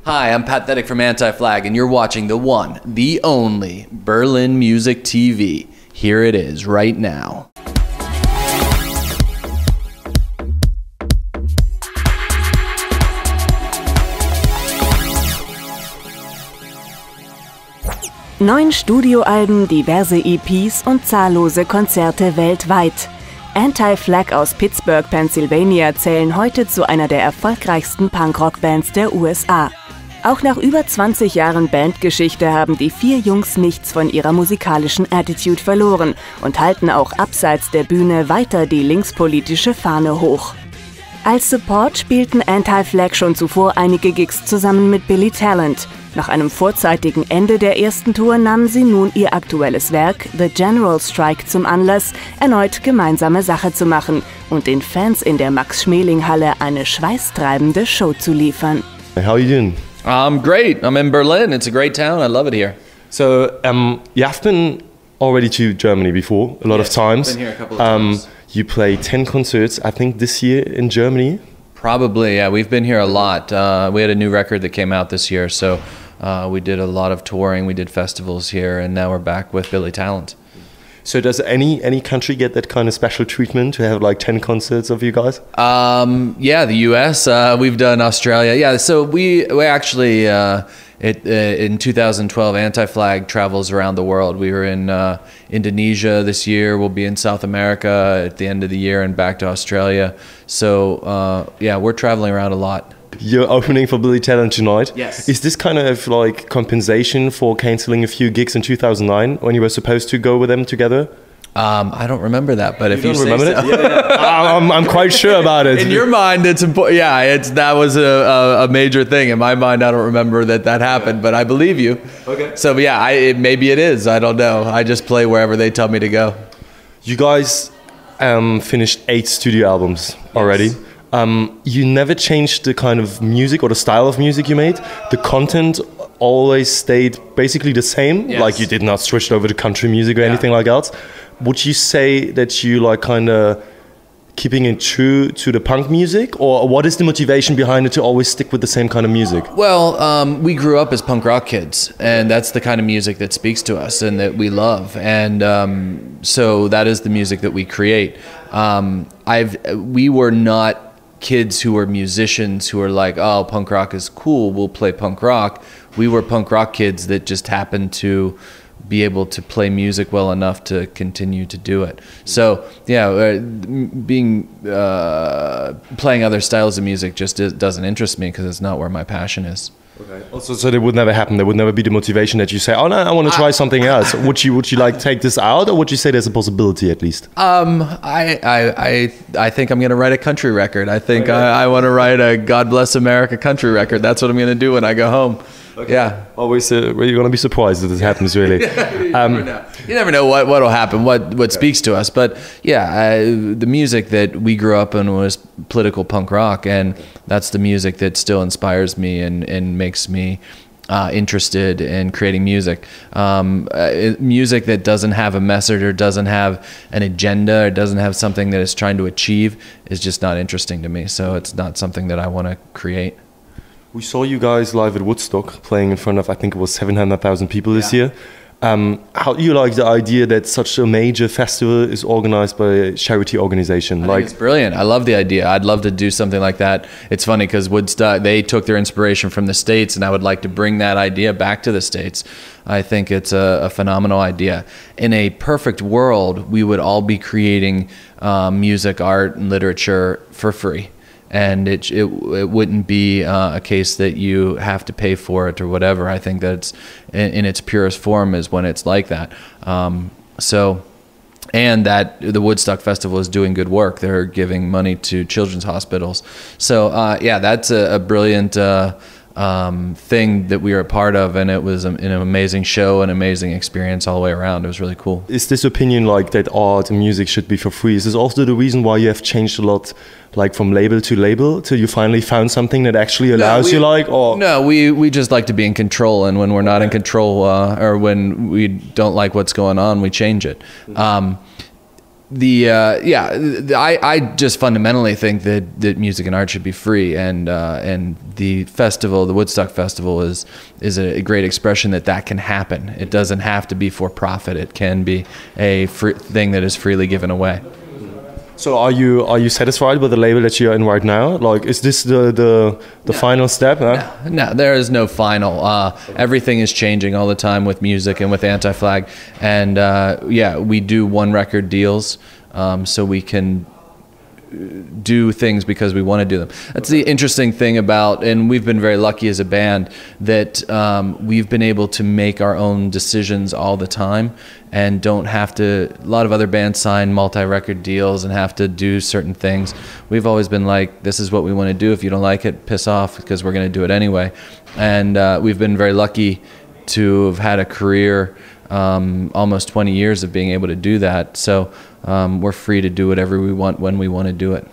Hi, I'm Thetic from Anti-Fag, and you're watching the one, the only Berlin Music TV. Here it is, right now. Neun Studioalben, diverse EPs und zahllose Konzerte weltweit. Anti-Fag aus Pittsburgh, Pennsylvania zählen heute zu einer der erfolgreichsten Punkrock-Bands der USA. Auch nach über 20 Jahren Bandgeschichte haben die vier Jungs nichts von ihrer musikalischen Attitude verloren und halten auch abseits der Bühne weiter die linkspolitische Fahne hoch. Als Support spielten Anti-Fag schon zuvor einige Gigs zusammen mit Bily Talent. Nach einem vorzeitigen Ende der ersten Tour nahmen sie nun ihr aktuelles Werk The General Strike zum Anlass, erneut gemeinsame Sache zu machen und den Fans in der Max-Schmeling Halle eine schweißtreibende Show zu liefern. How are you doing? I'm great. I'm in Berlin. It's a great town. I love it here. So, you have been already to Germany before, a lot of times. Been here a couple of times. You played 10 concerts, I think, this year in Germany. Probably, yeah. We've been here a lot. We had a new record that came out this year, so we did a lot of touring. We did festivals here, and now we're back with Bily Talent. So does any country get that kind of special treatment to have like 10 concerts of you guys? Yeah, the US. We've done Australia. Yeah, so we actually in 2012, Anti-Fag travels around the world. We were in Indonesia this year. We'll be in South America at the end of the year and back to Australia. So yeah, we're traveling around a lot. You're opening for Bily Talent tonight. Yes. Is this kind of like compensation for cancelling a few gigs in 2009 when you were supposed to go with them together? I don't remember that, but if you don't say remember so. it? Yeah. I'm quite sure about it. In your mind, it's important. Yeah, that was a major thing. In my mind, I don't remember that happened, but I believe you. Okay. So yeah, maybe it is. I don't know. I just play wherever they tell me to go. You guys finished 8 studio albums already. Yes. You never changed the kind of music or the style of music you made. The content always stayed basically the same. Yes. Like you did not switch over to country music or anything like else. Would you say that you like kind of keeping it true to the punk music, or what is the motivation behind it to always stick with the same kind of music? Well, we grew up as punk rock kids, and that's the kind of music that speaks to us and that we love, and so that is the music that we create. We were not kids who were musicians who were like, oh, punk rock is cool, we'll play punk rock. We were punk rock kids that just happened to be able to play music well enough to continue to do it. So yeah, playing other styles of music just doesn't interest me because it's not where my passion is. Okay. Also, so that would never happen. There would never be the motivation that you say, "Oh no, I want to try something else." Would you like take this out, or would you say there's a possibility at least? I think I'm gonna write a country record. I think I want to write a God Bless America country record. That's what I'm gonna do when I go home. Okay. Yeah. Always, you're gonna be surprised if this happens, really. You never know what'll happen, what speaks to us. But yeah, the music that we grew up in was political punk rock, and that's the music that still inspires me and makes me interested in creating music. Music that doesn't have a message or doesn't have an agenda or doesn't have something that it's trying to achieve is just not interesting to me. So it's not something that I want to create. We saw you guys live at Woodstock playing in front of, I think it was 700,000 people this year. How do you like the idea that such a major festival is organized by a charity organization? I think it's brilliant. I love the idea. I'd love to do something like that. It's funny because Woodstock, they took their inspiration from the States, and I would like to bring that idea back to the States. I think it's a phenomenal idea. In a perfect world, we would all be creating music, art, and literature for free. And it wouldn't be a case that you have to pay for it or whatever. I think that it's in its purest form is when it's like that. And that the Woodstock Festival is doing good work. They're giving money to children's hospitals. So yeah, that's a brilliant thing that we were a part of, and it was an amazing show, an amazing experience all the way around. It was really cool. Is this opinion like that art and music should be for free? Is this also the reason why you have changed a lot, like from label to label, till you finally found something that actually allows you like? Or no, we just like to be in control, and when we're not in control or when we don't like what's going on, we change it. I just fundamentally think that music and art should be free, and the festival, the Woodstock Festival, is a great expression that can happen. It doesn't have to be for profit. It can be a free thing that is freely given away. So are you satisfied with the label that you're in right now? Like, is this the final step? Huh? No, there is no final. Everything is changing all the time with music and with Anti-Fag, and we do one record deals, so we can do things because we want to do them. That's the interesting thing about, and we've been very lucky as a band that we've been able to make our own decisions all the time and don't have to. A lot of other bands sign multi-record deals and have to do certain things. We've always been like, this is what we want to do. If you don't like it, piss off, because we're going to do it anyway. And we've been very lucky to have had a career, almost 20 years of being able to do that. So we're free to do whatever we want when we want to do it.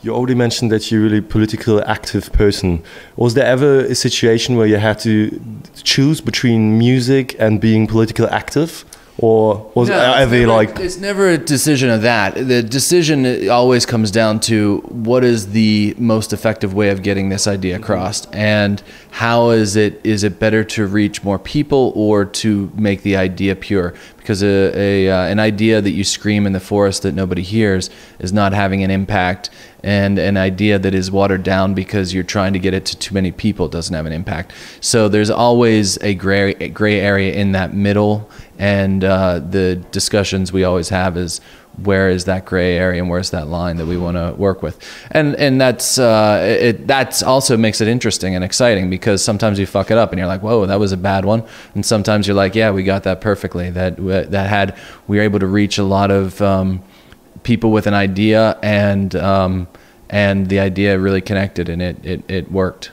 You already mentioned that you're a really political active person. Was there ever a situation where you had to choose between music and being political active? Or was it's never a decision of that. The decision always comes down to what is the most effective way of getting this idea across, and how is it better to reach more people or to make the idea pure? Because an idea that you scream in the forest that nobody hears is not having an impact, and an idea that is watered down because you're trying to get it to too many people doesn't have an impact. So there's always a gray area in that middle, and the discussions we always have is, where is that gray area and where's that line that we want to work with? And that's also makes it interesting and exciting, because sometimes you fuck it up and you're like, whoa, that was a bad one. And sometimes you're like, yeah, we got that perfectly. We were able to reach a lot of people with an idea, and the idea really connected, and it worked.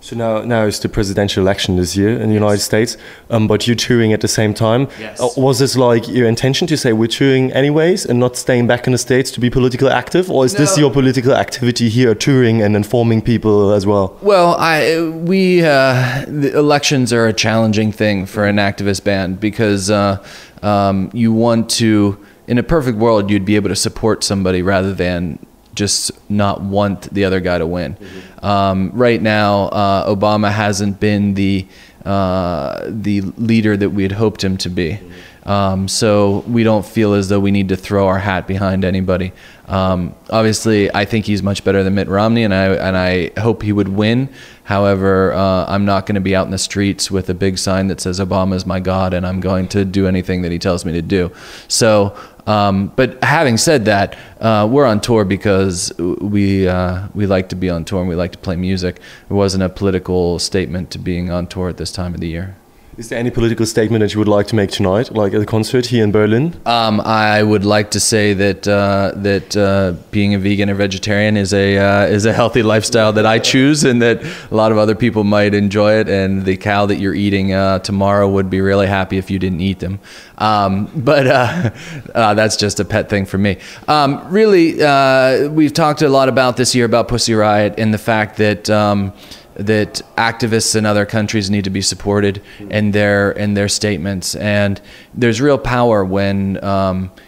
So now it's the presidential election this year in the United States, but you're touring at the same time. Yes. Was this like your intention to say we're touring anyways and not staying back in the States to be political active, or is this your political activity here, touring and informing people as well? Well, the elections are a challenging thing for an activist band, because you want to, in a perfect world, you'd be able to support somebody rather than just not want the other guy to win. Right now, Obama hasn't been the leader that we had hoped him to be. So we don't feel as though we need to throw our hat behind anybody. Obviously, I think he's much better than Mitt Romney, and I hope he would win. However, I'm not going to be out in the streets with a big sign that says Obama is my God, and I'm going to do anything that he tells me to do. So, but having said that, we're on tour because we like to be on tour and we like to play music. It wasn't a political statement to being on tour at this time of the year. Is there any political statement that you would like to make tonight, like at the concert here in Berlin? I would like to say that being a vegan or vegetarian is a healthy lifestyle that I choose, and that a lot of other people might enjoy it. And the cow that you're eating tomorrow would be really happy if you didn't eat them. But that's just a pet thing for me. Really, we've talked a lot about this year about Pussy Riot and the fact that that activists in other countries need to be supported in their statements, and there's real power when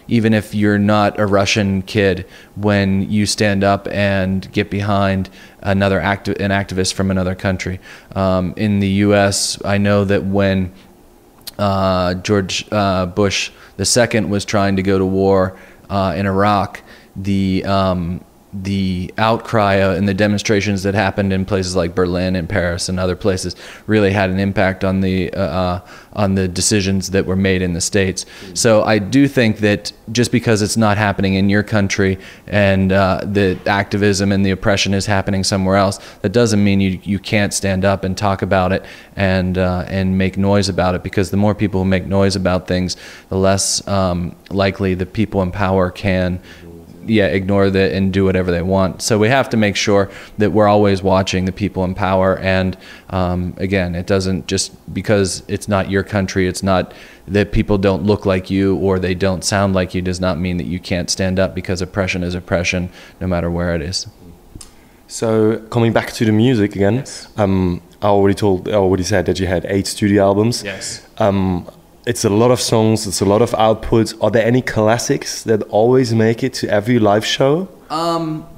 even if you're not a Russian kid, when you stand up and get behind an activist from another country. In the U.S., I know that when George Bush II was trying to go to war in Iraq, the outcry and the demonstrations that happened in places like Berlin and Paris and other places really had an impact on the decisions that were made in the States. So I do think that just because it's not happening in your country and the activism and the oppression is happening somewhere else, that doesn't mean you can't stand up and talk about it and make noise about it, because the more people who make noise about things, the less likely the people in power can ignore that and do whatever they want. So we have to make sure that we're always watching the people in power. And again, it doesn't just because it's not your country, it's not that people don't look like you or they don't sound like you, does not mean that you can't stand up, because oppression is oppression no matter where it is. So coming back to the music again, yes. I already said that you had 8 studio albums. Yes. it's a lot of songs, it's a lot of output. Are there any classics that always make it to every live show?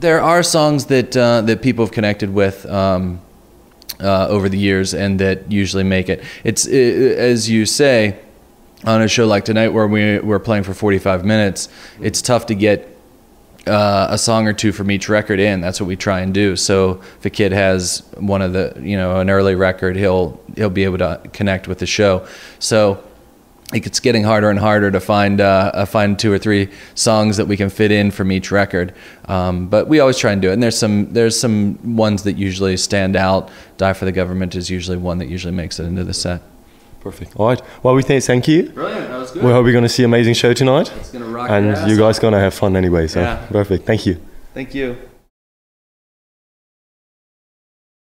There are songs that people have connected with over the years and that usually make it. It's as you say, on a show like tonight where we're playing for 45 minutes, it's tough to get a song or two from each record in. That's what we try and do. So if a kid has one of the, an early record, he'll be able to connect with the show. So it's getting harder and harder to find 2 or 3 songs that we can fit in from each record. But we always try and do it. And there's some ones that usually stand out. Die for the Government is usually one that usually makes it into the set. Perfect. All right. Well, we thank you. Brilliant. That was good. We hope we're going to see an amazing show tonight. It's going to rock. And you guys going to have fun anyway. So yeah. Perfect. Thank you. Thank you.